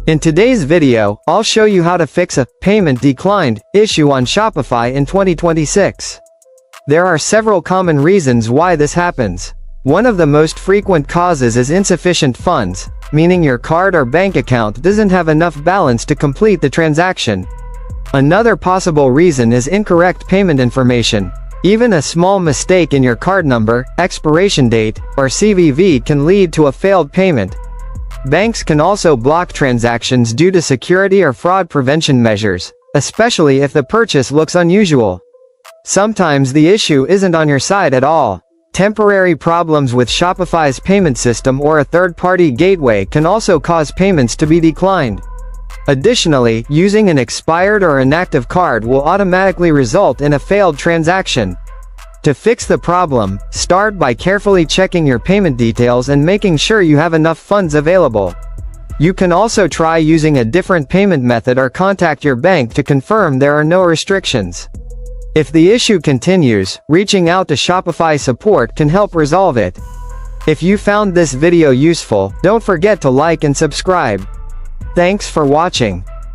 In today's video, I'll show you how to fix a payment declined issue on Shopify in 2026. There are several common reasons why this happens. One of the most frequent causes is insufficient funds, meaning your card or bank account doesn't have enough balance to complete the transaction. Another possible reason is incorrect payment information. Even a small mistake in your card number, expiration date, or CVV can lead to a failed payment. Banks can also block transactions due to security or fraud prevention measures, especially if the purchase looks unusual. Sometimes the issue isn't on your side at all. Temporary problems with Shopify's payment system or a third-party gateway can also cause payments to be declined. Additionally, using an expired or inactive card will automatically result in a failed transaction. To fix the problem, start by carefully checking your payment details and making sure you have enough funds available. You can also try using a different payment method or contact your bank to confirm there are no restrictions. If the issue continues, reaching out to Shopify support can help resolve it. If you found this video useful, don't forget to like and subscribe. Thanks for watching.